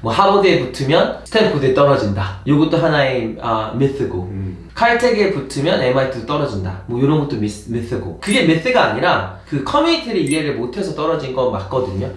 뭐 하버드에 붙으면 스탠포드에 떨어진다. 이것도 하나의 미스고 칼텍에 붙으면 MIT도 떨어진다. 뭐 이런 것도 미스고 그게 미스가 아니라 그 커뮤니티를 이해를 못해서 떨어진 건 맞거든요.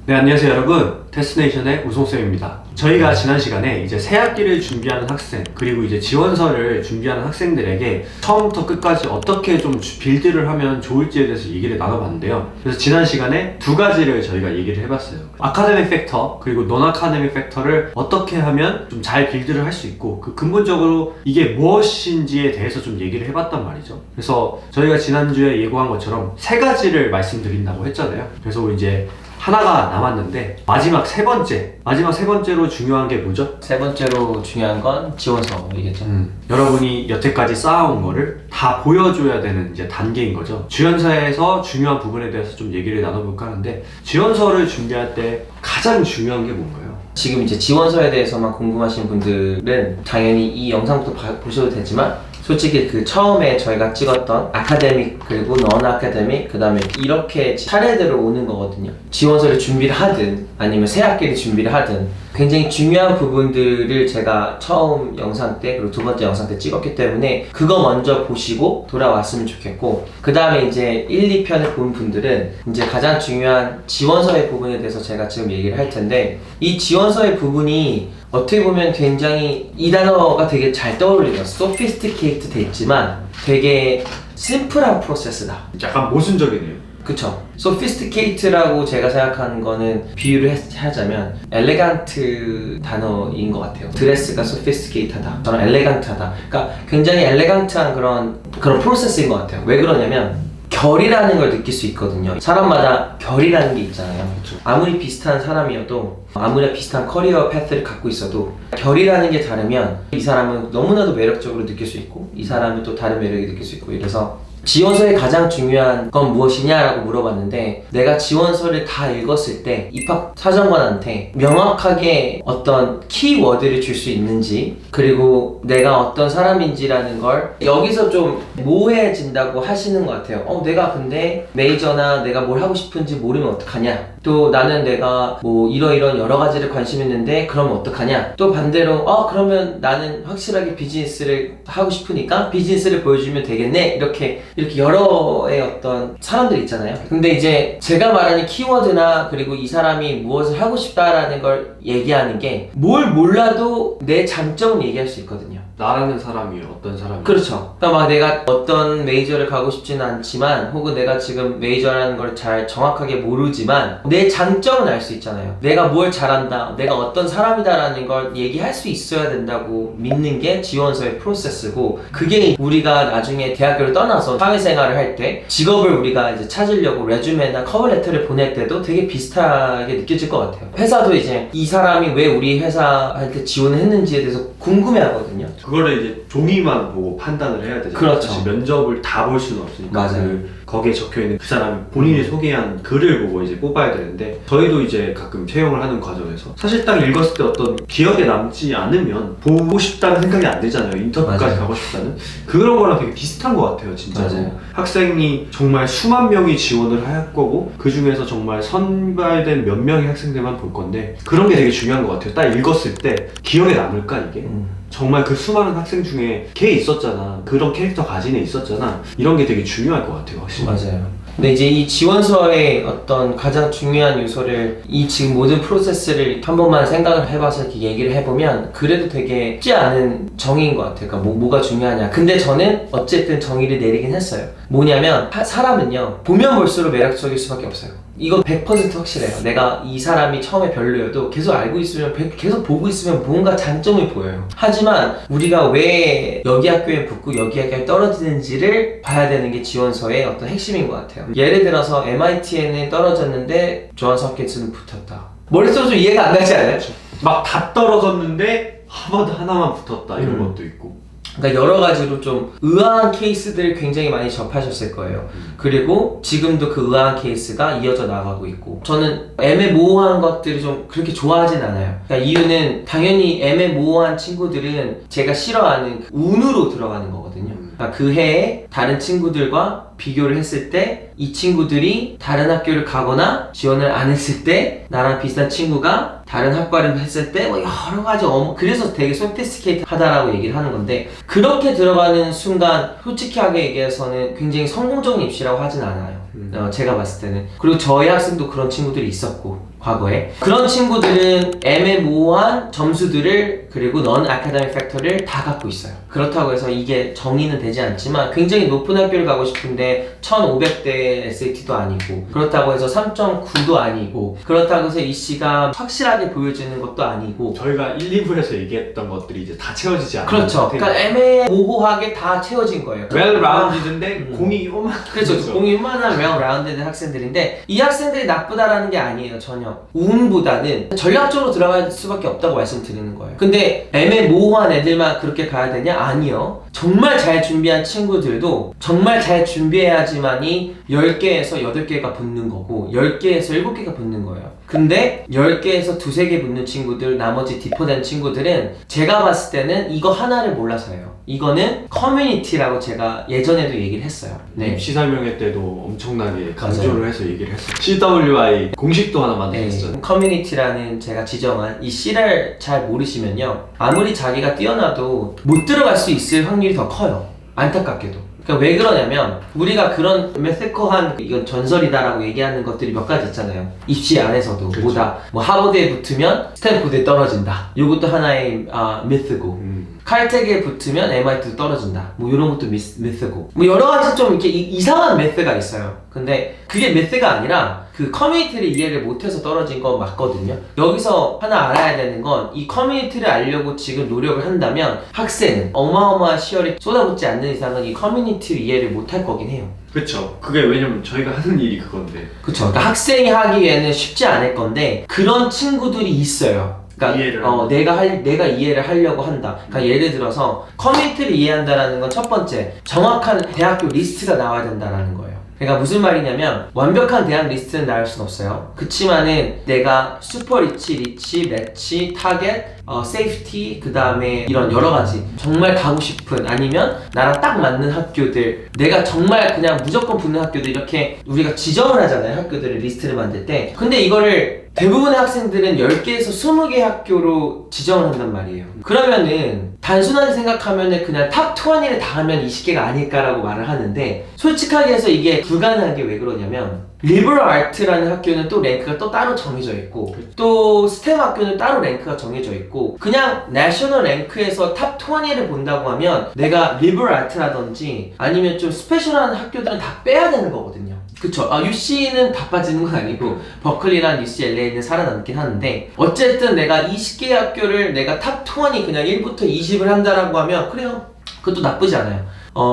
네, 안녕하세요 여러분. 테스트네이션의 우송쌤입니다. 저희가 지난 시간에 이제 새 학기를 준비하는 학생 그리고 이제 지원서를 준비하는 학생들에게 처음부터 끝까지 어떻게 좀 빌드를 하면 좋을지에 대해서 얘기를 나눠봤는데요. 그래서 지난 시간에 두 가지를 저희가 얘기를 해봤어요. 아카데믹 팩터 그리고 논 아카데믹 팩터를 어떻게 하면 좀 잘 빌드를 할 수 있고 그 근본적으로 이게 무엇인지에 대해서 좀 얘기를 해봤단 말이죠. 그래서 저희가 지난주에 예고한 것처럼 세 가지를 말씀드린다고 했잖아요. 그래서 이제 하나가 남았는데 마지막 세 번째로 중요한 게 뭐죠? 세 번째로 중요한 건 지원서이겠죠. 여러분이 여태까지 쌓아온 거를 다 보여줘야 되는 이제 단계인 거죠. 지원서에서 중요한 부분에 대해서 좀 얘기를 나눠볼까 하는데 지원서를 준비할 때 가장 중요한 게 뭔가요? 지금 이제 지원서에 대해서만 궁금하신 분들은 당연히 이 영상부터 보셔도 되지만 솔직히 그 처음에 저희가 찍었던 아카데믹 그리고 넌 아카데믹 그 다음에 이렇게 차례대로 오는 거거든요. 지원서를 준비를 하든 아니면 새 학기를 준비를 하든 굉장히 중요한 부분들을 제가 처음 영상 때 그리고 두 번째 영상 때 찍었기 때문에 그거 먼저 보시고 돌아왔으면 좋겠고 그 다음에 이제 1, 2편을 본 분들은 이제 가장 중요한 지원서의 부분에 대해서 제가 지금 얘기를 할 텐데 이 지원서의 부분이 어떻게 보면 굉장히 이 단어가 되게 잘 떠올리죠. sophisticate 돼 있지만 되게 심플한 프로세스다. 약간 모순적이네요. 그쵸. sophisticate라고 제가 생각하는 거는 비유를 하자면 엘레간트 단어인 것 같아요. 드레스가 sophisticated하다. 저는 엘레간트하다. 그러니까 굉장히 엘레간트한 그런 프로세스인 것 같아요. 왜 그러냐면 결이라는 걸 느낄 수 있거든요. 사람마다 결이라는 게 있잖아요. 그쵸. 아무리 비슷한 사람이어도 아무리 비슷한 커리어 패스를 갖고 있어도 결이라는 게 다르면 이 사람은 너무나도 매력적으로 느낄 수 있고 이 사람은 또 다른 매력이 느낄 수 있고 이래서 지원서의 가장 중요한 건 무엇이냐라고 물어봤는데 내가 지원서를 다 읽었을 때 입학사정관한테 명확하게 어떤 키워드를 줄 수 있는지 그리고 내가 어떤 사람인지라는 걸 여기서 좀 모호해진다고 하시는 것 같아요. 내가 근데 메이저나 내가 뭘 하고 싶은지 모르면 어떡하냐, 또 나는 내가 뭐 이러이런 여러 가지를 관심 있는데 그러면 어떡하냐, 또 반대로 그러면 나는 확실하게 비즈니스를 하고 싶으니까 비즈니스를 보여주면 되겠네, 이렇게 여러의 어떤 사람들이 있잖아요. 근데 이제 제가 말하는 키워드나 그리고 이 사람이 무엇을 하고 싶다라는 걸 얘기하는 게 뭘 몰라도 내 장점을 얘기할 수 있거든요. 나라는 사람이 어떤 사람이 그렇죠. 그러니까 막 내가 어떤 메이저를 가고 싶지는 않지만 혹은 내가 지금 메이저라는 걸 잘 정확하게 모르지만 내 장점은 알 수 있잖아요. 내가 뭘 잘한다, 내가 어떤 사람이다라는 걸 얘기할 수 있어야 된다고 믿는 게 지원서의 프로세스고 그게 우리가 나중에 대학교를 떠나서 사회생활을 할 때 직업을 우리가 이제 찾으려고 레주메나 커버레터를 보낼 때도 되게 비슷하게 느껴질 것 같아요. 회사도 이제 이 사람이 왜 우리 회사한테 지원을 했는지에 대해서 궁금해 하거든요. 그거를 이제 종이만 보고 판단을 해야 되잖아요. 그렇죠. 사실 면접을 다 볼 수는 없으니까. 맞아요. 거기에 적혀있는 그 사람이 본인이 소개한 글을 보고 이제 뽑아야 되는데 저희도 이제 가끔 채용을 하는 과정에서 사실 딱 읽었을 때 어떤 기억에 남지 않으면 보고 싶다는 생각이 안 들잖아요. 인터뷰까지 맞아요. 가고 싶다는 그런 거랑 되게 비슷한 것 같아요. 진짜로. 맞아요. 학생이 정말 수만 명이 지원을 할 거고 그 중에서 정말 선발된 몇 명의 학생들만 볼 건데 그런 게 되게 중요한 것 같아요. 딱 읽었을 때 기억에 남을까 이게? 정말 그 수많은 학생 중에 걔 있었잖아, 그런 캐릭터 가진 애 있었잖아, 이런 게 되게 중요할 것 같아요, 확실히. 맞아요. 근데 이제 이 지원서의 어떤 가장 중요한 요소를 이 지금 모든 프로세스를 한 번만 생각을 해봐서 이렇게 얘기를 해보면 그래도 되게 쉽지 않은 정의인 것 같아요. 그러니까 뭐가 중요하냐. 근데 저는 어쨌든 정의를 내리긴 했어요. 뭐냐면 사람은요 보면 볼수록 매력적일 수밖에 없어요. 이건 100% 확실해요. 내가 이 사람이 처음에 별로여도 계속 알고 있으면 계속 보고 있으면 뭔가 장점이 보여요. 하지만 우리가 왜 여기 학교에 붙고 여기 학교에 떨어지는지를 봐야 되는 게 지원서의 어떤 핵심인 것 같아요. 예를 들어서 MIT에는 떨어졌는데 존스 홉킨스는 붙었다. 머릿속으로 좀 이해가 안 가지 않아요? 막 다 떨어졌는데 하버드 하나만 붙었다 이런 것도 있고 그러니까 여러 가지로 좀 의아한 케이스들을 굉장히 많이 접하셨을 거예요. 그리고 지금도 그 의아한 케이스가 이어져 나가고 있고, 저는 애매모호한 것들을 좀 그렇게 좋아하진 않아요. 그러니까 이유는 당연히 애매모호한 친구들은 제가 싫어하는 그 운으로 들어가는 거거든요. 그러니까 그 해에 다른 친구들과 비교를 했을 때 이 친구들이 다른 학교를 가거나 지원을 안 했을 때 나랑 비슷한 친구가 다른 학과를 했을 때 뭐 여러 가지 그래서 되게 소피스티케이트하다라고 얘기를 하는 건데, 그렇게 들어가는 순간 솔직하게 얘기해서는 굉장히 성공적인 입시라고 하진 않아요. 제가 봤을 때는. 그리고 저희 학생도 그런 친구들이 있었고, 과거에 그런 친구들은 애매모호한 점수들을 그리고 넌 아카데믹 팩터를 다 갖고 있어요. 그렇다고 해서 이게 정의는 되지 않지만 굉장히 높은 학교를 가고 싶은데 1500대 SAT도 아니고, 그렇다고 해서 3.9도 아니고, 그렇다고 해서 이 씨가 확실하게 보여지는 것도 아니고, 저희가 1, 2부에서 얘기했던 것들이 이제 다 채워지지 않는 그렇죠. 그러니까 애매모호하게 다 채워진 거예요. 웰 라운드인데 공이 요만. 그렇죠. 공이 요만한 웰 라운드된 학생들인데, 이 학생들이 나쁘다라는 게 아니에요. 전혀. 운보다는 전략적으로 들어갈 수밖에 없다고 말씀드리는 거예요. 근데 애매모호한 애들만 그렇게 가야 되냐? 아니요. 정말 잘 준비한 친구들도 정말 잘 준비해야지만이 10개에서 8개가 붙는 거고 10개에서 7개가 붙는 거예요. 근데 10개에서 2-3개 붙는 친구들, 나머지 디퍼된 친구들은 제가 봤을 때는 이거 하나를 몰라서예요. 이거는 커뮤니티라고 제가 예전에도 얘기를 했어요. 네. 입시 설명회 때도 엄청나게 강조를 해서 얘기를 했어요. CWI 공식도 하나 만들었어요. 네. 커뮤니티라는 제가 지정한 이 C를 잘 모르시면요, 아무리 자기가 뛰어나도 못 들어갈 수 있을 확률이 더 커요. 안타깝게도. 그러니까 왜 그러냐면, 우리가 그런 메세커한 이건 전설이다라고 얘기하는 것들이 몇 가지 있잖아요. 입시 안에서도. 그렇죠. 뭐다. 뭐 하버드에 붙으면 스탠포드에 떨어진다. 이것도 하나의 미스고. 칼텍에 붙으면 MIT도 떨어진다. 뭐 이런 것도 미스고. 뭐 여러 가지 좀 이렇게 이상한 미스가 있어요. 근데 그게 미스가 아니라 그 커뮤니티를 이해를 못해서 떨어진 건 맞거든요. 여기서 하나 알아야 되는 건, 이 커뮤니티를 알려고 지금 노력을 한다면 학생은 어마어마한 시열이 쏟아붓지 않는 이상은 이 커뮤니티를 이해를 못할 거긴 해요. 그렇죠. 그게 왜냐면 저희가 하는 일이 그건데. 그쵸. 그러니까 학생이 하기에는 쉽지 않을 건데, 그런 친구들이 있어요. 그러니까 이해를 내가 이해를 하려고 한다. 그러니까 예를 들어서 커뮤니티를 이해한다라는 건 첫 번째, 정확한 대학교 리스트가 나와야 된다라는 거예요. 그러니까 무슨 말이냐면, 완벽한 대학 리스트는 나올 순 없어요. 그치만은 내가 슈퍼 리치, 매치, 타겟, 세이프티, 그 다음에 이런 여러 가지 정말 가고 싶은, 아니면 나랑 딱 맞는 학교들, 내가 정말 그냥 무조건 붙는 학교들, 이렇게 우리가 지정을 하잖아요. 학교들을 리스트를 만들 때. 근데 이거를 대부분의 학생들은 10개에서 20개 학교로 지정을 한단 말이에요. 그러면은 단순하게 생각하면은 그냥 탑 20를 다 하면 20개가 아닐까라고 말을 하는데, 솔직하게 해서 이게 불가능한 게 왜 그러냐면, 리버럴 아트라는 학교는 또 랭크가 또 따로 정해져 있고, 또 스템 학교는 따로 랭크가 정해져 있고, 그냥 내셔널 랭크에서 탑 20를 본다고 하면 내가 리버럴 아트라든지 아니면 좀 스페셜한 학교들은 다 빼야 되는 거거든요. 그쵸. UC는 다 빠지는 건 아니고 버클리랑 UCLA는 살아남긴 하는데, 어쨌든 내가 20개의 학교를 내가 탑 20 그냥 1부터 20을 한다라고 하면 그래요. 그것도 나쁘지 않아요.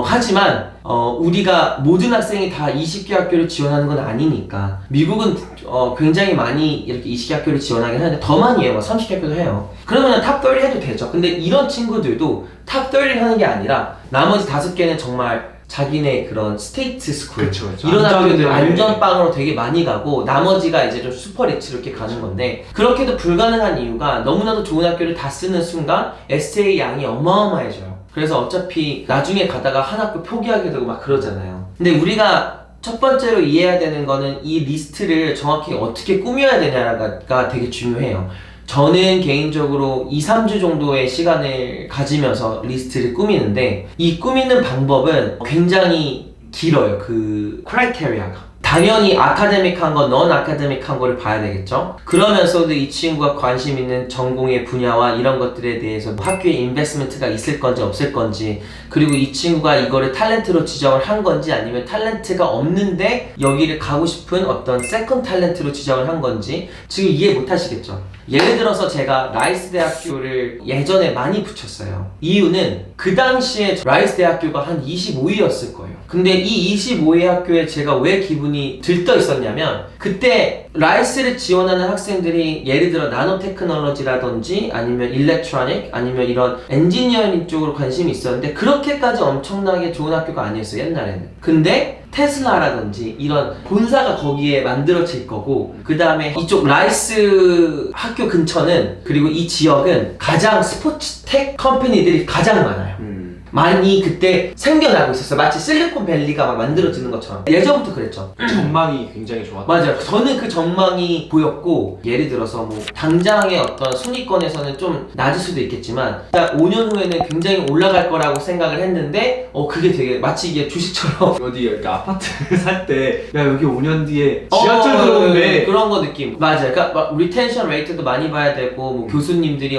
하지만 우리가 모든 학생이 다 20개 학교를 지원하는 건 아니니까, 미국은 굉장히 많이 이렇게 20개 학교를 지원하긴 하는데 더 많이 해요. 30개 학교도 해요. 그러면 탑 30 해도 되죠. 근데 이런 친구들도 탑 30를 하는 게 아니라 나머지 5개는 정말 자기네 그런 스테이트 스쿨, 그렇죠. 이런 학교들 안전빵으로 되게 많이 가고, 나머지가 이제 좀 슈퍼 리치로 이렇게 가는 건데, 그렇게도 불가능한 이유가 너무나도 좋은 학교를 다 쓰는 순간 SA 양이 어마어마해져요. 그래서 어차피 나중에 가다가 한 학교 포기하게 되고 막 그러잖아요. 근데 우리가 첫 번째로 이해해야 되는 거는 이 리스트를 정확히 어떻게 꾸며야 되냐가 되게 중요해요. 저는 개인적으로 2-3주 정도의 시간을 가지면서 리스트를 꾸미는데, 이 꾸미는 방법은 굉장히 길어요. 그 크라이테리아가. 당연히 아카데믹한 거, 넌 아카데믹한 거를 봐야 되겠죠. 그러면서도 이 친구가 관심 있는 전공의 분야와 이런 것들에 대해서 학교에 인베스트먼트가 있을 건지 없을 건지, 그리고 이 친구가 이거를 탤런트로 지정을 한 건지, 아니면 탤런트가 없는데 여기를 가고 싶은 어떤 세컨 탤런트로 지정을 한 건지 지금 이해 못 하시겠죠. 예를 들어서 제가 라이스 대학교를 예전에 많이 붙였어요. 이유는 그 당시에 라이스 대학교가 한 25위였을 거예요. 근데 이 25회 학교에 제가 왜 기분이 들떠 있었냐면 그때 라이스를 지원하는 학생들이 예를 들어 나노 테크놀로지라든지 아니면 일렉트로닉 아니면 이런 엔지니어링 쪽으로 관심이 있었는데 그렇게까지 엄청나게 좋은 학교가 아니었어요 옛날에는. 근데 테슬라라든지 이런 본사가 거기에 만들어질 거고 그 다음에 이쪽 라이스 학교 근처는 그리고 이 지역은 가장 스포츠 텍 컴퍼니들이 가장 많아요. 많이 그때 생겨나고 있었어요. 마치 실리콘밸리가 막 만들어지는 것처럼. 예전부터 그랬죠. 전망이 굉장히 좋았다. 맞아요. 저는 그 전망이 보였고 예를 들어서 뭐 당장의 어떤 순위권에서는 좀 낮을 수도 있겠지만 5년 후에는 굉장히 올라갈 거라고 생각을 했는데 그게 되게 마치 이게 주식처럼 어디 이렇게 아파트 살 때 야 여기 5년 뒤에 지하철 들어오는데 그런 거 느낌. 맞아요. 그러니까 막 리텐션 레이트도 많이 봐야 되고 뭐 교수님들이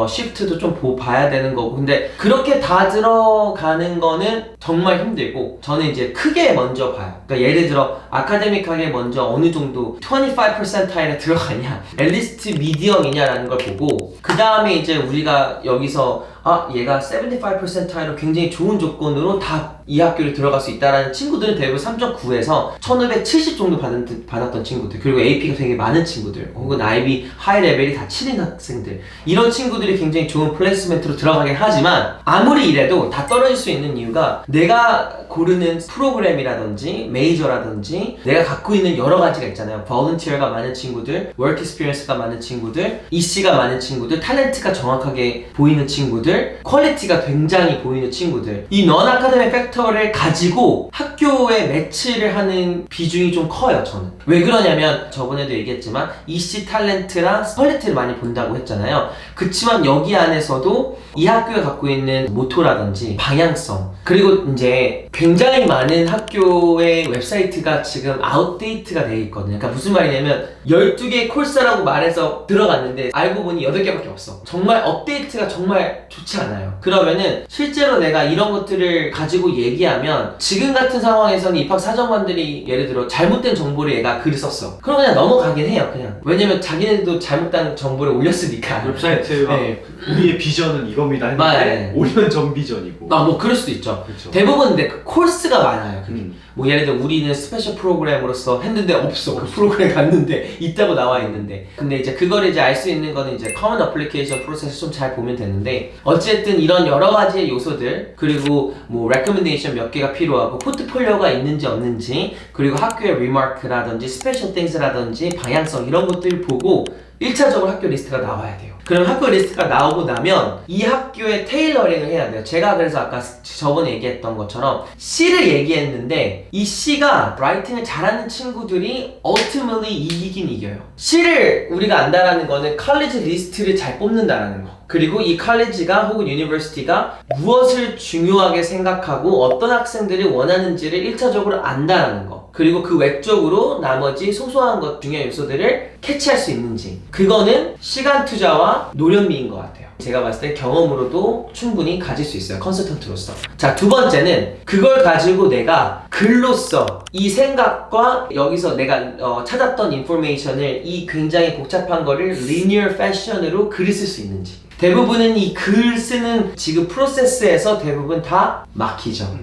시프트도 좀 봐야 되는 거고 근데 그렇게 다 들어가는 거는 정말 힘들고 저는 이제 크게 먼저 봐요. 그러니까 예를 들어 아카데믹하게 먼저 어느 정도 25%타일에 들어가냐 앨리스트 미디엄이냐라는 걸 보고 그 다음에 이제 우리가 여기서 얘가 75%타일로 굉장히 좋은 조건으로 다 이 학교를 들어갈 수 있다라는 친구들은 대부분 3.9에서 1570 정도 받았던 친구들 그리고 AP가 되게 많은 친구들 혹은 IB 하이 레벨이 다 7인 학생들 이런 친구들이 굉장히 좋은 플레이스멘트로 들어가긴 하지만 아무리 이래도 다 떨어질 수 있는 이유가 내가 고르는 프로그램이라든지 메이저라든지 내가 갖고 있는 여러 가지가 있잖아요. 볼런티어가 많은 친구들, 워크 익스피리언스가 많은 친구들, EC가 많은 친구들, 탤런트가 정확하게 보이는 친구들, 퀄리티가 굉장히 보이는 친구들 이 넌 아카데믹 팩터를 가지고 학교에 매치를 하는 비중이 좀 커요. 저는 왜 그러냐면 저번에도 얘기했지만 EC 탤런트랑 퀄리티를 많이 본다고 했잖아요. 그치만 여기 안에서도 이 학교가 갖고 있는 모토라든지 방향성 그리고 이제 굉장히 많은 학교의 웹사이트가 지금 아웃데이트가 되어 있거든요. 그러니까 무슨 말이냐면 12개의 콜스라고 말해서 들어갔는데 알고 보니 8개밖에 없어. 정말 업데이트가 정말 좋지 않아요. 그러면은 실제로 내가 이런 것들을 가지고 얘기하면 지금 같은 상황에서는 입학 사정관들이 예를 들어 잘못된 정보를 얘가 글을 썼어. 그럼 그냥 넘어가긴 해요. 그냥 왜냐면 자기네들도 잘못된 정보를 올렸으니까 웹사이트가 네. 우리의 비전은 이겁니다 했는데 5년 전 비전이고 뭐 그럴 수도 있죠. 그쵸. 대부분 근데 그 콜스가 많아요. 뭐 예를 들어 우리는 스페셜 프로그램으로서 했는데 없어. 그 프로그램 갔는데 있다고 나와 있는데 근데 이제 그거를 이제 알 수 있는 거는 이제 커먼 어플리케이션 프로세스 좀 잘 보면 되는데 어쨌든 이런 여러 가지의 요소들 그리고 뭐 레커멘데이션 몇 개가 필요하고 포트폴리오가 있는지 없는지 그리고 학교의 리마크라든지 스페셜 띵스라든지 방향성 이런 것들 보고 1차적으로 학교 리스트가 나와야 돼요. 그럼 학교 리스트가 나오고 나면 이 학교에 테일러링을 해야 돼요. 제가 그래서 아까 저번에 얘기했던 것처럼 C를 얘기했는데 이 C가 라이팅을 잘하는 친구들이 ultimately 이기긴 이겨요. C를 우리가 안다라는 거는 college 리스트를 잘 뽑는다라는 거. 그리고 이 컬리지가 혹은 유니버시티가 무엇을 중요하게 생각하고 어떤 학생들이 원하는지를 1차적으로 안다라는 거. 그리고 그 외적으로 나머지 소소한 것 중요한 요소들을 캐치할 수 있는지. 그거는 시간 투자와 노련미인 것 같아요. 제가 봤을 때 경험으로도 충분히 가질 수 있어요. 컨설턴트로서. 자, 두 번째는 그걸 가지고 내가 글로써 이 생각과 여기서 내가 찾았던 인포메이션을 이 굉장히 복잡한 거를 linear fashion으로 글을 쓸 수 있는지. 대부분은 이 글 쓰는 지금 프로세스에서 대부분 다 막히죠.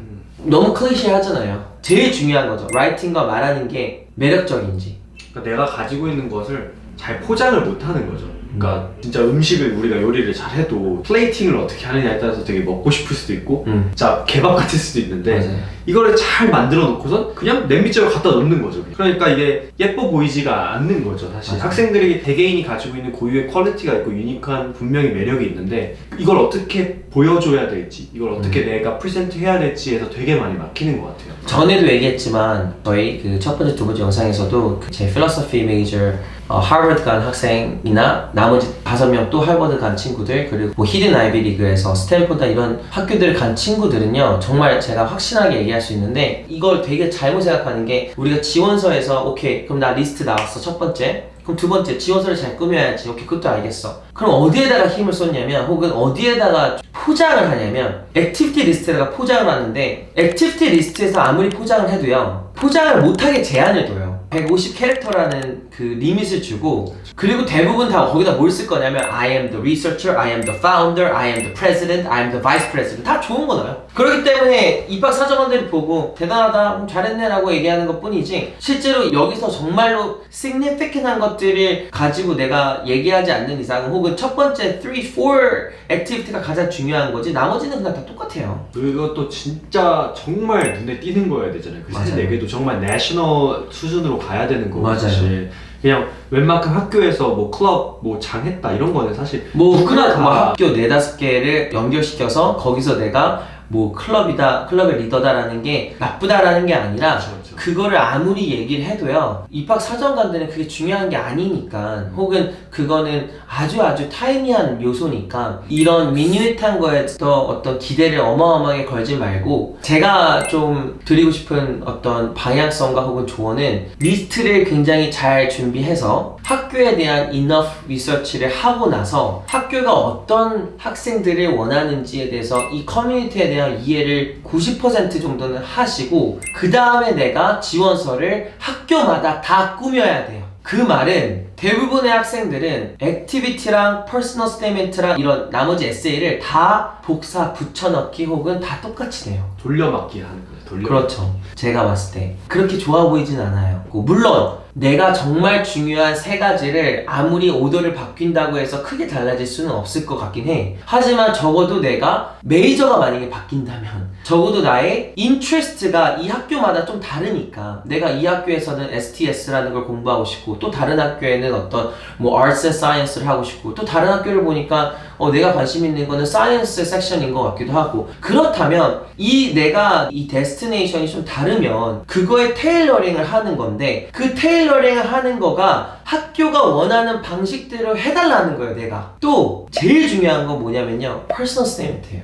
너무 클리셰 하잖아요. 제일 중요한 거죠. 라이팅과 말하는 게 매력적인지. 그러니까 내가 가지고 있는 것을 잘 포장을 못하는 거죠. 그러니까 진짜 음식을 우리가 요리를 잘해도 플레이팅을 어떻게 하느냐에 따라서 되게 먹고 싶을 수도 있고 진짜 개밥 같을 수도 있는데 맞아요. 이거를 잘 만들어 놓고선 그냥 냄비째로 갖다 놓는 거죠. 그러니까 이게 예뻐 보이지가 않는 거죠. 사실 맞아요. 학생들이 개개인이 가지고 있는 고유의 퀄리티가 있고 유니크한 분명히 매력이 있는데 이걸 어떻게 보여줘야 될지 이걸 어떻게 내가 프레젠트 해야 될지에서 되게 많이 막히는 것 같아요. 전에도 얘기했지만 저희 그 첫 번째 두 번째 영상에서도 제 필로소피 메이저 하버드 간 학생이나 나머지 5명 또 하버드 간 친구들 그리고 뭐 히든 아이비 리그에서 스탠포드 이런 학교들 간 친구들은요 정말 제가 확신하게 얘기할 수 있는데 이걸 되게 잘못 생각하는 게 우리가 지원서에서 오케이 그럼 나 리스트 나왔어 첫 번째 그럼 두 번째 지원서를 잘 꾸며야지 오케이 그것도 알겠어 그럼 어디에다가 힘을 쏟냐면 혹은 어디에다가 포장을 하냐면 액티비티 리스트에다가 포장을 하는데 액티비티 리스트에서 아무리 포장을 해도요 포장을 못하게 제한을 둬요 150 캐릭터라는 그 리밋을 주고 그리고 대부분 다 거기다 뭘 쓸 거냐면 I am the researcher, I am the founder, I am the president, I am the vice president 다 좋은 거 넣어요. 그렇기 때문에 그게 입학 사정관들이 보고 대단하다, 잘했네 라고 얘기하는 것 뿐이지 실제로 여기서 정말로 significant한 것들을 가지고 내가 얘기하지 않는 이상 혹은 첫 번째 3, 4 액티비티가 가장 중요한 거지 나머지는 그냥 다 똑같아요. 그것도 진짜 정말 눈에 띄는 거여야 되잖아요. 그 맞아요. 3, 4개도 정말 내셔널 수준으로 가야 되는 거고 맞아요. 사실 그냥 웬만큼 학교에서 뭐 클럽 뭐 장했다 이런 거는 사실 뭐 누구나 그냥 뭐 학교 4-5개를 연결시켜서 거기서 내가 뭐 클럽의 리더다라는 게 나쁘다라는 게 아니라 그렇죠, 그렇죠. 그거를 아무리 얘기를 해도요 입학 사정관들은 그게 중요한 게 아니니까 혹은 그거는 아주 타이니한 요소니까 이런 미니밋한 거에서 어떤 기대를 어마어마하게 걸지 말고 제가 좀 드리고 싶은 어떤 방향성과 혹은 조언은 리스트를 굉장히 잘 준비해서 학교에 대한 enough 리서치를 하고 나서 학교가 어떤 학생들을 원하는지에 대해서 이 커뮤니티에 대한 이해를 90% 정도는 하시고 그 다음에 내가 지원서를 학교마다 다 꾸며야 돼요. 그 말은 대부분의 학생들은 액티비티랑 퍼스널 스테이트먼트랑 이런 나머지 에세이를 다 복사 붙여넣기 혹은 다 똑같이 내요. 돌려막기 하는 거예요. 그렇죠. 제가 봤을 때 그렇게 좋아 보이진 않아요. 물론 내가 정말 중요한 3가지를 아무리 오더를 바뀐다고 해서 크게 달라질 수는 없을 것 같긴 해. 하지만 적어도 내가 메이저가 만약에 바뀐다면 적어도 나의 인트레스트가 이 학교마다 좀 다르니까 내가 이 학교에서는 STS라는 걸 공부하고 싶고 또 다른 학교에는 어떤 뭐 Arts and Science를 하고 싶고 또 다른 학교를 보니까 내가 관심 있는 거는 사이언스 섹션인 것 같기도 하고 그렇다면 내가 이 데스티네이션이 좀 다르면 그거에 테일러링을 하는 건데 그 테일러링을 하는 거가 학교가 원하는 방식대로 해달라는 거예요. 내가 또 제일 중요한 건 뭐냐면요 퍼스널 스테이트먼트예요.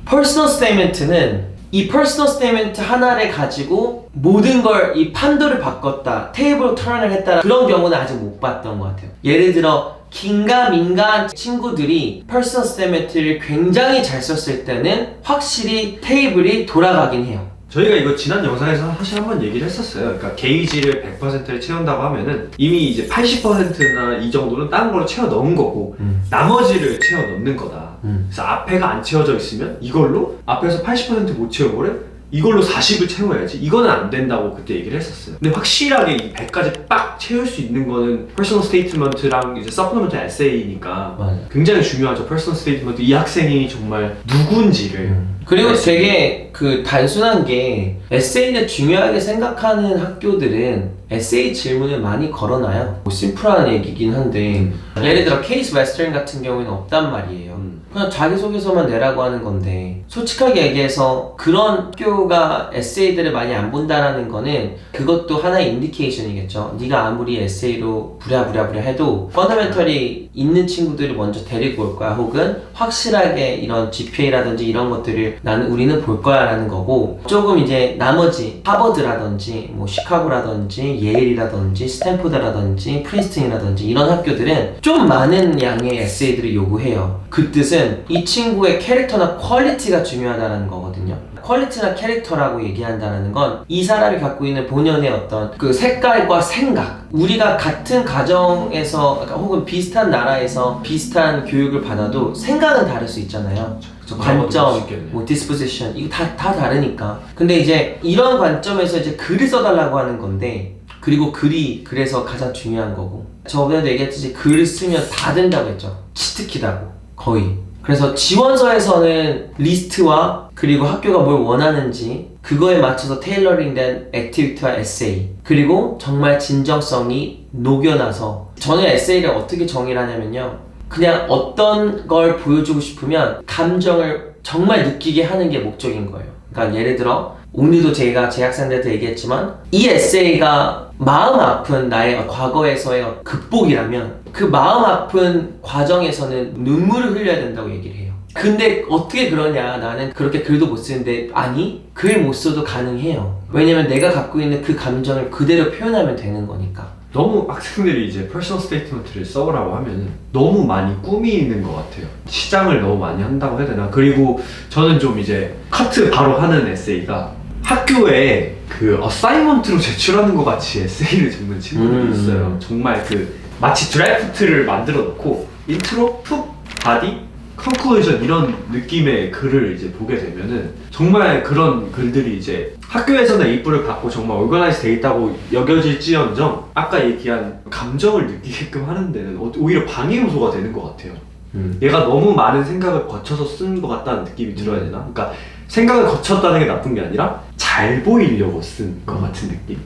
퍼스널 스테이트먼트는 이 퍼스널 스테이트먼트 하나를 가지고 모든 걸 이 판도를 바꿨다 테이블 턴을 했다 그런 경우는 아직 못 봤던 것 같아요. 예를 들어 긴가민가한 친구들이 퍼스널 스테이트먼트를 굉장히 잘 썼을 때는 확실히 테이블이 돌아가긴 해요. 저희가 이거 지난 영상에서 사실 한번 얘기를 했었어요. 그러니까 게이지를 100%를 채운다고 하면은 이미 이제 80%나 이 정도는 다른 걸로 채워 넣은 거고 나머지를 채워 넣는 거다. 그래서 앞에가 안 채워져 있으면 이걸로 앞에서 80% 못 채우고를 이걸로 40을 채워야지. 이거는 안 된다고 그때 얘기를 했었어요. 근데 확실하게 이 100까지 빡 채울 수 있는 거는 퍼스널 스테이트먼트랑 이제 서플리먼트 에세이니까 맞아요. 굉장히 중요하죠. 퍼스널 스테이트먼트 이 학생이 정말 누군지를 그리고 되게 그 단순한 게 에세이를 중요하게 생각하는 학교들은 에세이 질문을 많이 걸어놔요. 뭐 심플한 얘기긴 한데 예를 들어 케이스 웨스턴 같은 경우에는 없단 말이에요. 그냥 자기소개서만 내라고 하는 건데 솔직하게 얘기해서 그런 학교가 에세이들을 많이 안 본다라는 거는 그것도 하나의 인디케이션이겠죠. 네가 아무리 에세이로 부랴부랴 해도 펀더멘털이 있는 친구들을 먼저 데리고 올 거야. 혹은 확실하게 이런 GPA라든지 이런 것들을 우리는 볼 거야 라는 거고 조금 이제 나머지 하버드라든지 뭐 시카고라든지 예일이라든지 스탠포드라든지 프린스턴이라든지 이런 학교들은 좀 많은 양의 에세이들을 요구해요. 그 뜻은 이 친구의 캐릭터나 퀄리티가 중요하다는 거거든요. 퀄리티나 캐릭터라고 얘기한다는 건 이 사람이 갖고 있는 본연의 어떤 그 색깔과 생각 우리가 같은 가정에서 혹은 비슷한 나라에서 비슷한 교육을 받아도 생각은 다를 수 있잖아요. 관점, 뭐 disposition 이거 다 다르니까. 근데 이제 이런 관점에서 이제 글을 써달라고 하는 건데 그리고 글이 그래서 가장 중요한 거고 저번에도 얘기했듯이 글을 쓰면 다 된다고 했죠. 치트키다고 거의. 그래서 지원서에서는 리스트와 그리고 학교가 뭘 원하는지 그거에 맞춰서 테일러링된 액티비티와 에세이 그리고 정말 진정성이 녹여나서 저는 에세이를 어떻게 정의를 하냐면요 그냥 어떤 걸 보여주고 싶으면 감정을 정말 느끼게 하는 게 목적인 거예요. 그러니까 예를 들어 오늘도 제가 제 학생들한테 얘기했지만 이 에세이가 마음 아픈 나의 과거에서의 극복이라면 그 마음 아픈 과정에서는 눈물을 흘려야 된다고 얘기를 해요. 근데 어떻게 그러냐 나는 그렇게 글도 못 쓰는데 아니 글 못 써도 가능해요. 왜냐면 내가 갖고 있는 그 감정을 그대로 표현하면 되는 거니까. 너무 학생들이 이제 퍼스널 스테이트먼트를 써오라고 하면 너무 많이 꾸미는 것 같아요. 시장을 너무 많이 한다고 해야 되나? 그리고 저는 좀 이제 카트 바로 하는 에세이가 학교에 그 어사이먼트로 제출하는 것 같이 에세이를 적는 친구들이 있어요. 정말 그 마치 드래프트를 만들어 놓고 인트로, 푹, 바디, 컨클루전 이런 느낌의 글을 이제 보게 되면은 정말 그런 글들이 이제 학교에서는 A뿔을 받고 정말 오르가나이즈 돼 있다고 여겨질지언정 아까 얘기한 감정을 느끼게끔 하는 데는 오히려 방해 요소가 되는 것 같아요. 얘가 너무 많은 생각을 거쳐서 쓴 것 같다는 느낌이 들어야 되나? 그러니까 생각을 거쳤다는 게 나쁜 게 아니라 잘 보이려고 쓴 것 같은 느낌?